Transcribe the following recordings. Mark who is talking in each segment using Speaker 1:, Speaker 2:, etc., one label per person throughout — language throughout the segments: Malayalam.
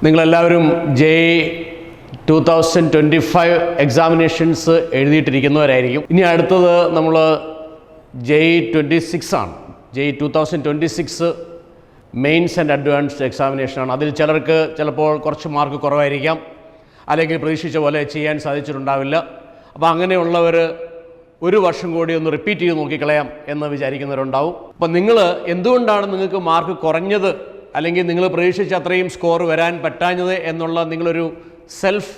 Speaker 1: നിങ്ങളെല്ലാവരും JEE 2025 എക്സാമിനേഷൻസ് എഴുതിയിട്ടിരിക്കുന്നവരായിരിക്കും. ഇനി അടുത്തത് നമ്മൾ JEE 26 ആണ്. JEE 2026 മെയിൻസ് ആൻഡ് അഡ്വാൻസ്ഡ് എക്സാമിനേഷനാണ്. അതിൽ ചിലർക്ക് ചിലപ്പോൾ കുറച്ച് മാർക്ക് കുറവായിരിക്കാം, അല്ലെങ്കിൽ പ്രതീക്ഷിച്ച പോലെ ചെയ്യാൻ സാധിച്ചിട്ടുണ്ടാവില്ല. അപ്പോൾ അങ്ങനെയുള്ളവർ ഒരു വർഷം കൂടി ഒന്ന് റിപ്പീറ്റ് ചെയ്ത് നോക്കിക്കളയാം എന്ന് വിചാരിക്കുന്നവരുണ്ടാവും. അപ്പോൾ നിങ്ങൾ എന്തുകൊണ്ടാണ് നിങ്ങൾക്ക് മാർക്ക് കുറഞ്ഞത്, അല്ലെങ്കിൽ നിങ്ങൾ പ്രതീക്ഷിച്ച അത്രയും സ്കോർ വരാൻ പറ്റാഞ്ഞത് എന്നുള്ള നിങ്ങളൊരു സെൽഫ്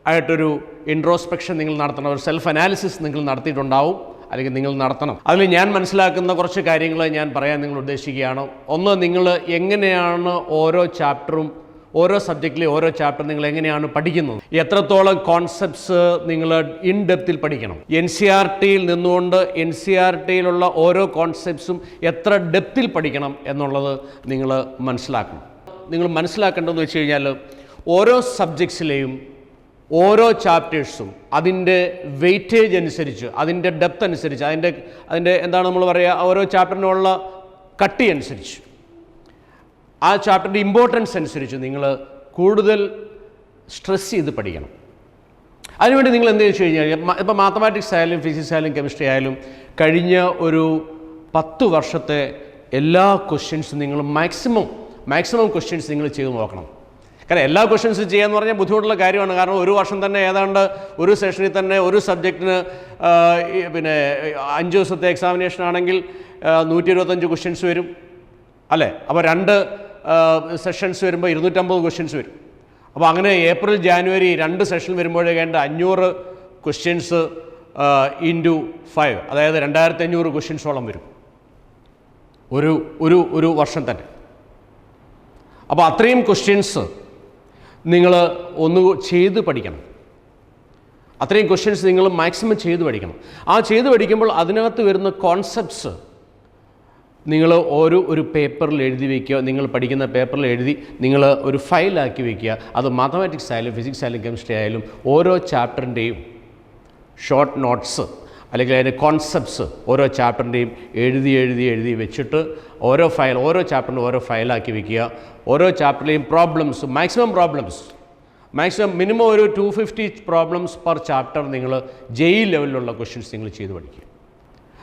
Speaker 1: ആയിട്ടൊരു ഇൻട്രോസ്പെക്ഷൻ നിങ്ങൾ നടത്തണം, ഒരു സെൽഫ് അനാലിസിസ് നിങ്ങൾ നടത്തിയിട്ടുണ്ടാവും, അല്ലെങ്കിൽ നിങ്ങൾ നടത്തണം. അതിൽ ഞാൻ മനസ്സിലാക്കുന്ന കുറച്ച് കാര്യങ്ങൾ ഞാൻ പറയാൻ നിങ്ങൾ ഉദ്ദേശിക്കുകയാണ്. ഒന്ന്, നിങ്ങൾ എങ്ങനെയാണ് ഓരോ ചാപ്റ്ററും, ഓരോ സബ്ജക്റ്റിലെ ഓരോ ചാപ്റ്റർ നിങ്ങൾ എങ്ങനെയാണ് പഠിക്കുന്നത്, എത്രത്തോളം കോൺസെപ്റ്റ്സ് നിങ്ങൾ ഇൻ ഡെപ്തിൽ പഠിക്കണം, NCERTയിൽ നിന്നുകൊണ്ട് NCERTയിലുള്ള ഓരോ കോൺസെപ്റ്റ്സും എത്ര ഡെപ്തിൽ പഠിക്കണം എന്നുള്ളത് നിങ്ങൾ മനസ്സിലാക്കണം. നിങ്ങൾ മനസ്സിലാക്കേണ്ടതെന്ന് വെച്ച് കഴിഞ്ഞാൽ ഓരോ സബ്ജക്ട്സിലെയും ഓരോ ചാപ്റ്റേഴ്സും അതിൻ്റെ വെയിറ്റേജ് അനുസരിച്ച്, അതിൻ്റെ ഡെപ്ത് അനുസരിച്ച്, അതിൻ്റെ എന്താണ് നമ്മൾ പറയുക, ഓരോ ചാപ്റ്ററിനുള്ള കട്ടി അനുസരിച്ച്, ആ ചാപ്റ്ററിൻ്റെ ഇമ്പോർട്ടൻസ് അനുസരിച്ച് നിങ്ങൾ കൂടുതൽ സ്ട്രെസ് ചെയ്ത് പഠിക്കണം. അതിനുവേണ്ടി നിങ്ങൾ എന്ത് വെച്ച് കഴിഞ്ഞാൽ, ഇപ്പോൾ മാത്തമാറ്റിക്സ് ആയാലും ഫിസിക്സ് ആയാലും കെമിസ്ട്രി ആയാലും കഴിഞ്ഞ ഒരു 10 വർഷത്തെ എല്ലാ ക്വസ്റ്റ്യൻസും നിങ്ങൾ മാക്സിമം ക്വസ്റ്റ്യൻസ് നിങ്ങൾ ചെയ്ത് നോക്കണം. കാരണം എല്ലാ ക്വസ്റ്റ്യൻസും ചെയ്യാന്ന് പറഞ്ഞാൽ ബുദ്ധിമുട്ടുള്ള കാര്യമാണ്. കാരണം ഒരു വർഷം തന്നെ ഏതാണ്ട് ഒരു സെഷനിൽ തന്നെ ഒരു സബ്ജക്റ്റിന് 5 ദിവസത്തെ എക്സാമിനേഷൻ ആണെങ്കിൽ 125 ക്വസ്റ്റ്യൻസ് വരും അല്ലേ. അപ്പോൾ 2 സെഷൻസ് വരുമ്പോൾ 250 ക്വസ്റ്റ്യൻസ് വരും. അപ്പോൾ അങ്ങനെ ഏപ്രിൽ ജാനുവരി 2 സെഷൻ വരുമ്പോഴേ വേണ്ട 500 ക്വസ്റ്റ്യൻസ് ഇൻറ്റു 5, അതായത് 2500 ക്വസ്റ്റ്യൻസോളം വരും ഒരു വർഷം തന്നെ. അപ്പോൾ അത്രയും ക്വസ്റ്റ്യൻസ് നിങ്ങൾ ഒന്ന് ചെയ്ത് പഠിക്കണം. അത്രയും ക്വസ്റ്റ്യൻസ് നിങ്ങൾ മാക്സിമം ചെയ്ത് പഠിക്കണം. ആ ചെയ്ത് പഠിക്കുമ്പോൾ അതിനകത്ത് വരുന്ന കോൺസെപ്റ്റ്സ് നിങ്ങൾ ഒരു പേപ്പറിൽ എഴുതി വയ്ക്കുക. നിങ്ങൾ പഠിക്കുന്ന പേപ്പറിൽ എഴുതി നിങ്ങൾ ഒരു ഫയലാക്കി വയ്ക്കുക. അത് മാത്തമാറ്റിക്സ് ആയാലും ഫിസിക്സ് ആയാലും കെമിസ്ട്രി ആയാലും ഓരോ ചാപ്റ്ററിൻ്റെയും ഷോർട്ട് നോട്ട്സ് അല്ലെങ്കിൽ അതിൻ്റെ കോൺസെപ്റ്റ്സ് ഓരോ ചാപ്റ്ററിൻ്റെയും എഴുതി വെച്ചിട്ട് ഓരോ ചാപ്റ്ററിനും ഓരോ ഫയലാക്കി വയ്ക്കുക. ഓരോ ചാപ്റ്ററിലെയും മാക്സിമം മിനിമം ഒരു 250 പ്രോബ്ലംസ് പെർ ചാപ്റ്റർ നിങ്ങൾ JEE ലെവലിലുള്ള ക്വസ്റ്റ്യൻസ് നിങ്ങൾ ചെയ്ത് പഠിക്കുക.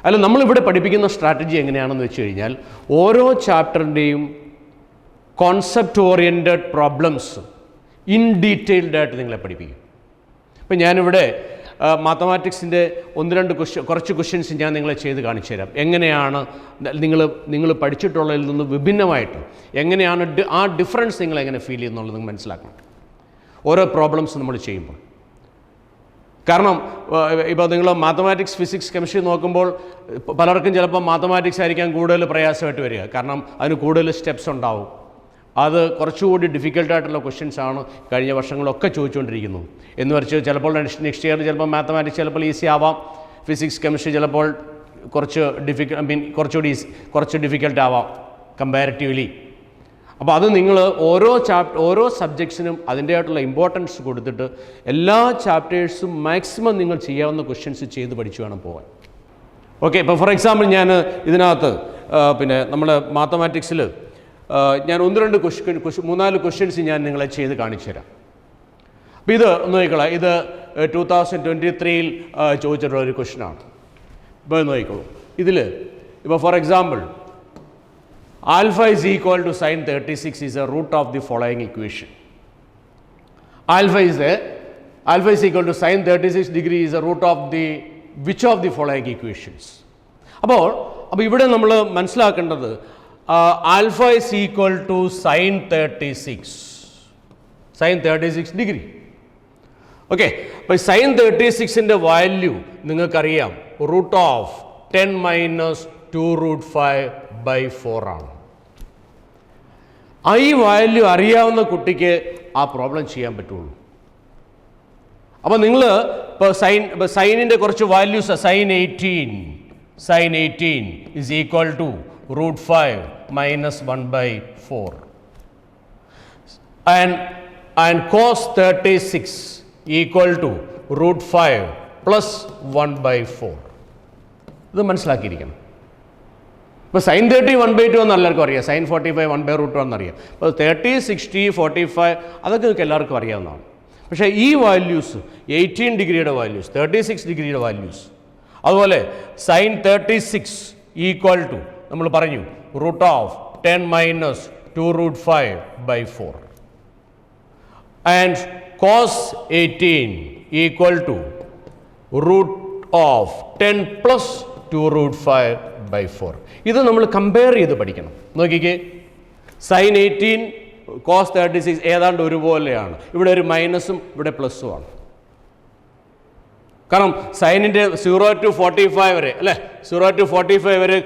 Speaker 1: അല്ല, നമ്മളിവിടെ പഠിപ്പിക്കുന്ന സ്ട്രാറ്റജി എങ്ങനെയാണെന്ന് വെച്ച് കഴിഞ്ഞാൽ ഓരോ ചാപ്റ്ററിൻ്റെയും കോൺസെപ്റ്റ് ഓറിയൻറ്റഡ് പ്രോബ്ലംസ് ഇൻ ഡീറ്റെയിൽഡായിട്ട് നിങ്ങളെ പഠിപ്പിക്കും. ഇപ്പം ഞാനിവിടെ മാത്തമാറ്റിക്സിൻ്റെ കുറച്ച് ക്വസ്റ്റ്യൻസ് ഞാൻ നിങ്ങളെ ചെയ്ത് കാണിച്ചു തരാം. എങ്ങനെയാണ് നിങ്ങൾ പഠിച്ചിട്ടുള്ളതിൽ നിന്ന് വിഭിന്നമായിട്ട് എങ്ങനെയാണ് ആ ഡിഫറൻസ് നിങ്ങൾ എങ്ങനെ ഫീൽ ചെയ്യുന്നുള്ളത് നിങ്ങൾ മനസ്സിലാക്കണം ഓരോ പ്രോബ്ലംസ് നമ്മൾ ചെയ്യുമ്പോൾ. കാരണം ഇപ്പോൾ നിങ്ങൾ മാത്തമാറ്റിക്സ് ഫിസിക്സ് കെമിസ്ട്രി നോക്കുമ്പോൾ പലർക്കും ചിലപ്പോൾ മാത്തമാറ്റിക്സ് ആയിരിക്കാം കൂടുതൽ പ്രയാസമായിട്ട് വരിക. കാരണം അതിന് കൂടുതൽ സ്റ്റെപ്സ് ഉണ്ടാവും. അത് കുറച്ചുകൂടി ഡിഫിക്കൽട്ടായിട്ടുള്ള ക്വസ്റ്റ്യൻസ് ആണ് കഴിഞ്ഞ വർഷങ്ങളൊക്കെ ചോദിച്ചുകൊണ്ടിരിക്കുന്നത്. എന്ന് വെച്ച് ചിലപ്പോൾ നെക്സ്റ്റ് ഇയർ ചിലപ്പോൾ മാത്തമാറ്റിക്സ് ചിലപ്പോൾ ഈസി ആവാം, ഫിസിക്സ് കെമിസ്ട്രി ചിലപ്പോൾ കുറച്ച് ഡിഫിക്കൽട്ട് ആവാം കമ്പാരിറ്റീവ്ലി. അപ്പോൾ അത് നിങ്ങൾ ഓരോ സബ്ജക്ട്സിനും അതിൻ്റെതായിട്ടുള്ള ഇമ്പോർട്ടൻസ് കൊടുത്തിട്ട് എല്ലാ ചാപ്റ്റേഴ്സും മാക്സിമം നിങ്ങൾ ചെയ്യാവുന്ന ക്വസ്റ്റ്യൻസ് ചെയ്ത് പഠിച്ചു വേണം പോകാൻ. ഓക്കെ, ഇപ്പോൾ ഫോർ എക്സാമ്പിൾ ഞാൻ ഇതിനകത്ത് നമ്മൾ മാത്തമാറ്റിക്സിൽ ഞാൻ 1-2 3-4 ക്വസ്റ്റ്യൻസ് ഞാൻ നിങ്ങളെ ചെയ്ത് കാണിച്ചു തരാം. അപ്പോൾ ഇത് നോക്കിക്കോളാം. ഇത് 2023 ചോദിച്ചിട്ടുള്ള ഒരു ക്വസ്റ്റ്യനാണ്. ഇപ്പോൾ നോക്കിക്കോളൂ. ഇതിൽ ഇപ്പോൾ for example alpha is equal to sin 36 is a root of the following equation. Alpha is equal to sin 36 degree is a root of which of the following equations? അപ്പോൾ ഇവിടെ നമ്മൾ മനസ്സിലാക്കേണ്ടത് alpha is equal to sin 36 degree. Okay, അപ്പോൾ sin 36ൻ്റെ വാല്യൂ നിങ്ങൾക്കറിയാം, റൂട്ട് ഓഫ് 10 - 2√5/4 ആണ്. ഈ വാല്യൂ അറിയാവുന്ന കുട്ടിക്ക് ആ പ്രോബ്ലം ചെയ്യാൻ പറ്റുള്ളൂ. അപ്പോൾ നിങ്ങൾ ഇപ്പോൾ സൈനിൻ്റെ കുറച്ച് values, sin 18 is equal to √5 - 1/4 and cos 36 equal to √5 + 1/4. ഇത് മനസ്സിലാക്കിയിരിക്കണം. അപ്പോൾ സൈൻ 30 1/2 എന്ന് എല്ലാവർക്കും അറിയാം, സൈൻ 45 1/√2 എന്നറിയാം. അപ്പോൾ 30, 60, 45 അതൊക്കെ നിങ്ങൾക്ക് എല്ലാവർക്കും അറിയാവുന്നതാണ്. പക്ഷേ ഈ വാല്യൂസ് 18 ഡിഗ്രിയുടെ വാല്യൂസ്, 36 ഡിഗ്രിയുടെ വാല്യൂസ്, അതുപോലെ സൈൻ 36 ഈക്വൽ ടു നമ്മൾ പറഞ്ഞു √10 - 2√5/4 ആൻഡ് കോസ് 18 ഈക്വൽ ടു √10 + 2√5/4. ഇത് നമ്മൾ കമ്പയർ ചെയ്ത് പഠിക്കണം. നോക്കിക്കേ, സൈൻ 18 കോസ് 36 ഏതാണ്ട് ഒരുപോലെയാണ്. ഇവിടെ ഒരു മൈനസും ഇവിടെ പ്ലസ്സും ആണ്. കാരണം സൈനിൻ്റെ 0 to 45 വരെ അല്ലേ, 0 to 45 വരെ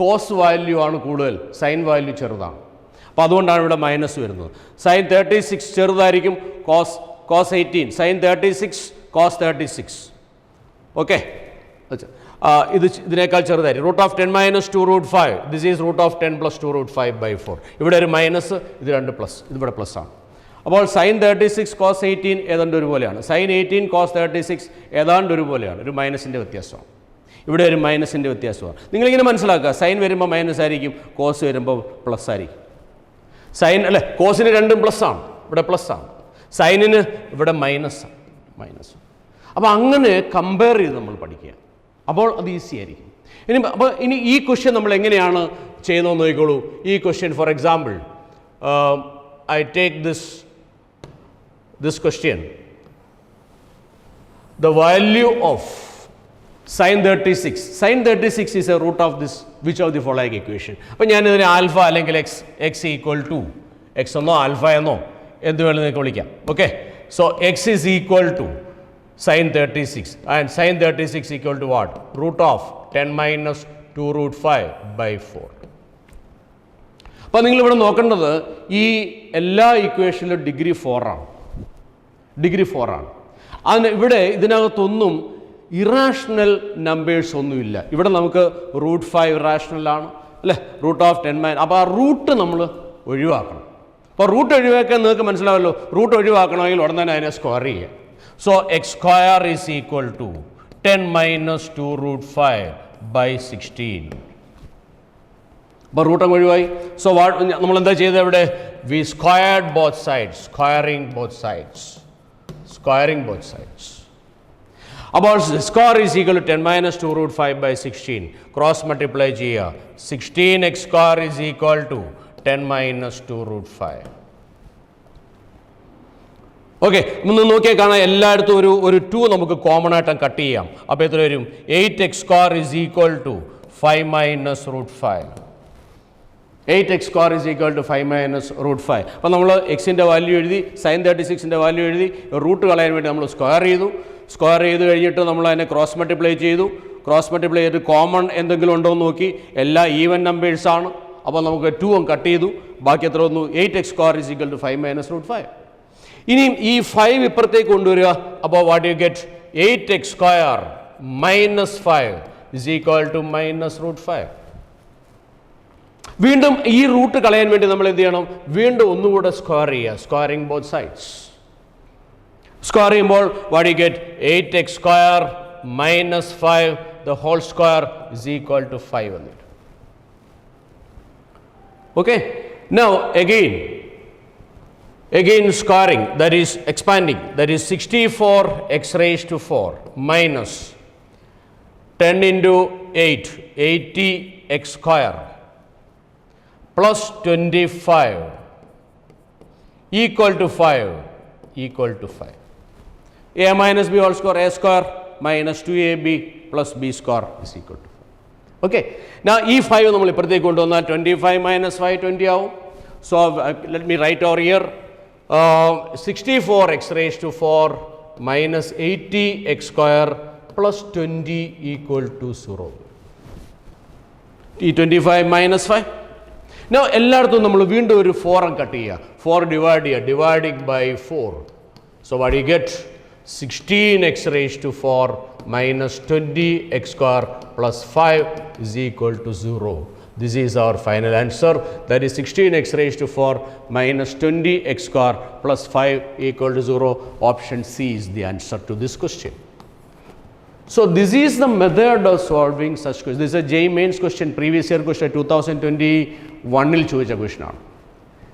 Speaker 1: കോസ് വാല്യൂ ആണ് കൂടുതൽ, സൈൻ വാല്യൂ ചെറുതാണ്. അപ്പോൾ അതുകൊണ്ടാണ് ഇവിടെ മൈനസ് വരുന്നത്. സൈൻ 36 ചെറുതായിരിക്കും, കോസ് 18, സൈൻ 36 കോസ് 36. ഓക്കെ, ഇതിനേക്കാൾ ചെറുതായിരിക്കും. √10 - 2√5, ദിസ് ഈസ് √10 + 2√5/4. ഇവിടെ ഒരു മൈനസ്, ഇത് രണ്ട് പ്ലസ്, ഇതിവിടെ പ്ലസ് ആണ്. അപ്പോൾ സൈൻ 36 കോസ് 18 ഏതാണ്ട് ഒരുപോലെയാണ്, സൈൻ 18 കോസ് 36 ഏതാണ്ട് ഒരുപോലെയാണ്, ഒരു മൈനസിൻ്റെ വ്യത്യാസമാണ്. ഇവിടെ ഒരു മൈനസിൻ്റെ വ്യത്യാസമാണ്. നിങ്ങളിങ്ങനെ മനസ്സിലാക്കുക, സൈൻ വരുമ്പോൾ മൈനസ് ആയിരിക്കും, കോസ് വരുമ്പോൾ പ്ലസ് ആയിരിക്കും. സൈൻ അല്ലേ, കോസിന് രണ്ടും പ്ലസ് ആണ്, ഇവിടെ പ്ലസ് ആണ്, സൈനിന് ഇവിടെ മൈനസ്. അപ്പോൾ അങ്ങനെ കമ്പയർ ചെയ്ത് നമ്മൾ പഠിക്കുക, അപ്പോൾ അത് ഈസി ആയിരിക്കും. ഇനി ഈ ക്വസ്റ്റ്യൻ നമ്മൾ എങ്ങനെയാണ് ചെയ്യുന്നതെന്ന് നോക്കിക്കോളൂ. ഈ question for example, I take this question, the value of sin 36 is a root of this, which of the following equation. അപ്പോൾ ഞാനിതിനെ ആൽഫ അല്ലെങ്കിൽ എക്സ് ഈക്വൽ ടു, എക്സ് എന്നോ ആൽഫ എന്നോ എന്ത് വേണമെന്ന് നിങ്ങൾക്ക് വിളിക്കാം. Okay, so X is equal to sin 36 and sin 36 equal to what? √10 - 2√5/4. അപ്പോൾ നിങ്ങളിവിടെ നോക്കേണ്ടത് ഈ എല്ലാ ഇക്വേഷനിലും ഡിഗ്രി 4 ആണ്. അതിന് ഇവിടെ ഇതിനകത്തൊന്നും ഇറാഷണൽ നമ്പേഴ്സ് ഒന്നുമില്ല. ഇവിടെ നമുക്ക് √5 ഇറാഷണലാണ് അല്ലേ, √10 - അപ്പോൾ ആ റൂട്ട് നമ്മൾ ഒഴിവാക്കണം. അപ്പോൾ റൂട്ട് ഒഴിവാക്കാൻ നിങ്ങൾക്ക് മനസ്സിലാവല്ലോ, റൂട്ട് ഒഴിവാക്കണമെങ്കിൽ ഉടനെ തന്നെ അതിനെ സ്ക്വയർ ചെയ്യുക. So x square is equal to 10 - 2√5/16. അപ്പോൾ റൂട്ട് അങ്ങ് ഒഴിവായി. സോ നമ്മൾ എന്താ ചെയ്തത് ഇവിടെ? We squared both sides, squaring both sides. അപ്പോൾ square is equal to 10 - 2√5/16. Cross multiply ചെയ്യുക. 16x square is equal to 10 - 2√5. Okay, ഒന്ന് നോക്കിയാൽ കാണാം എല്ലായിടത്തും ഒരു 2 നമുക്ക് കോമൺ ആയിട്ട് കട്ട് ചെയ്യാം. അപ്പോൾ എത്ര വരും? 8x square is equal to 5 - √5. 8x square is equal to 5 - √5. അപ്പോൾ നമ്മൾ എക്സിൻ്റെ വാല്യൂ എഴുതി, സൈൻ 36ൻ്റെ വാല്യൂ എഴുതി, റൂട്ട് കളയാൻ വേണ്ടി നമ്മൾ സ്ക്വയർ ചെയ്ത് കഴിഞ്ഞിട്ട് നമ്മൾ അതിനെ ക്രോസ് മൾട്ടിപ്ലൈ ചെയ്തിട്ട് കോമൺ എന്തെങ്കിലും ഉണ്ടോ എന്ന് നോക്കി. എല്ലാ ഈവൻ നമ്പേഴ്സാണ്. അപ്പോൾ നമുക്ക് 2 കട്ട് ചെയ്തു, ബാക്കി എത്ര വന്നു? 8x square is equal to 5 - √5. ഇനിയും ഈ 5 ഇപ്പുറത്തേക്ക് കൊണ്ടുവരിക. അപ്പോൾ what you get? 8x square - 5 is equal to -√5. വീണ്ടും ഈ റൂട്ട് കളയാൻ വേണ്ടി നമ്മൾ എന്ത് ചെയ്യണം? വീണ്ടും ഒന്നുകൂടെ സ്ക്വയർ ചെയ്യുക, സ്ക്വയറിംഗ് ബോത്ത് സൈഡ്സ്. സ്ക്വയർ ചെയ്യുമ്പോൾ what you get? 8x square - 5 the whole square is equal to 5 എന്നിട്ട്. Okay, now again squaring, that is expanding, that is 64x raised to 4 minus 10 into 8, 80x square plus 25 equal to 5. A minus b whole square, a square minus 2ab plus b square is equal to 5. Okay, now ഈ 5 നമ്മൾ ഇപ്പുറത്തേക്ക് കൊണ്ടുവന്നാൽ 25 - 5 20 ആവും. So let me write over here, 64x raised to 4 minus 80x square plus 20 equal to 0. 25 - 5. Now എല്ലായിടത്തും നമ്മൾ വീണ്ടും ഒരു 4 കട്ട് ചെയ്യുക. 4 dividing by 4. So what do you get? 16x raised to 4 minus 20x square plus 5 is equal to 0. This is our final answer. That is 16x raised to 4 minus 20x square plus 5 equal to 0. Option C is the answer to this question. So this is the method of solving such questions. This is a JEE mains question, previous year question, 2021 ചോദിച്ച question ആണ്.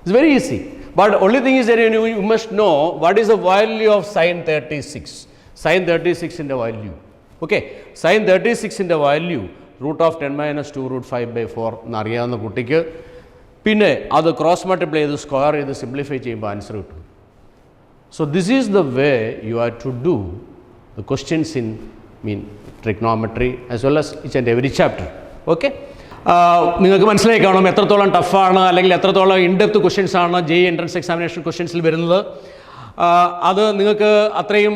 Speaker 1: It's very easy. But only thing is that you must know what is the value of sin 36. Sin 36 in the value. Okay, sin 36 in the value root of 10 minus 2 root 5 by 4 എന്നറിയാവുന്ന കുട്ടിക്ക് പിന്നെ അത് ക്രോസ് മൾട്ടിപ്ലൈ ചെയ്ത് സ്ക്വയർ ചെയ്ത് സിംപ്ലിഫൈ ചെയ്യുമ്പോൾ ആൻസർ കിട്ടും. So this is the way you have to do the questions in trigonometry as well as each and every chapter. Okay. നിങ്ങൾക്ക് മനസ്സിലായി കാണും എത്രത്തോളം ടഫാണ് അല്ലെങ്കിൽ എത്രത്തോളം ഇൻഡെപ്ത് ക്വസ്റ്റ്യൻസ് ആണ് JEE എൻട്രൻസ് എക്സാമിനേഷൻ ക്വസ്റ്റ്യൻസിൽ വരുന്നത്. അത് നിങ്ങൾക്ക് അത്രയും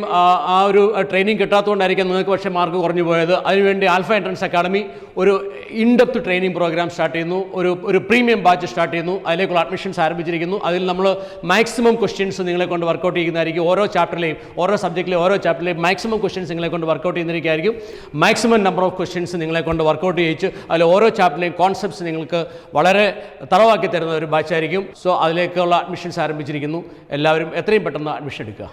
Speaker 1: ആ ഒരു ട്രെയിനിങ് കിട്ടാത്തതുകൊണ്ടായിരിക്കും നിങ്ങൾക്ക് പക്ഷേ മാർക്ക് കുറഞ്ഞു പോയത്. അതിനുവേണ്ടി ആൽഫ എൻട്രൻസ് അക്കാഡമി ഒരു ഇൻഡെപ്ത് ട്രെയിനിങ് പ്രോഗ്രാം സ്റ്റാർട്ട് ചെയ്യുന്നു, ഒരു പ്രീമിയം ബാച്ച് സ്റ്റാർട്ട് ചെയ്യുന്നു. അതിലേക്കുള്ള അഡ്മിഷൻസ് ആരംഭിച്ചിരിക്കുന്നു. അതിൽ നമ്മൾ മാക്സിമം ക്വസ്റ്റ്യൻസ് നിങ്ങളെ കൊണ്ട് വർക്കൗട്ട് ചെയ്യുന്നതായിരിക്കും. ഓരോ ചാപ്റ്ററിലെയും ഓരോ സബ്ജക്റ്റിലെയും ഓരോ ചാപ്റ്ററിലെയും മാക്സിമം ക്വസ്റ്റ്യൻസ് നിങ്ങളെ കൊണ്ട് വർക്കൗട്ട് ചെയ്യുന്നതായിരിക്കും. മാക്സിമം നമ്പർ ഓഫ് ക്വസ്റ്റ്യൻസ് നിങ്ങളെ കൊണ്ട് വർക്കൗട്ട് ചെയ്യിച്ച് അതിൽ ഓരോ ചാപ്റ്ററിലെയും കോൺസെപ്റ്റ്സ് നിങ്ങൾക്ക് വളരെ തറവാക്കി തരുന്ന ഒരു ബാച്ചായിരിക്കും. സോ അതിലേക്കുള്ള അഡ്മിഷൻസ് ആരംഭിച്ചിരിക്കുന്നു. എല്ലാവരും എത്രയും പെട്ടെന്ന് അഡ്മിഷൻ എടുക്കുക.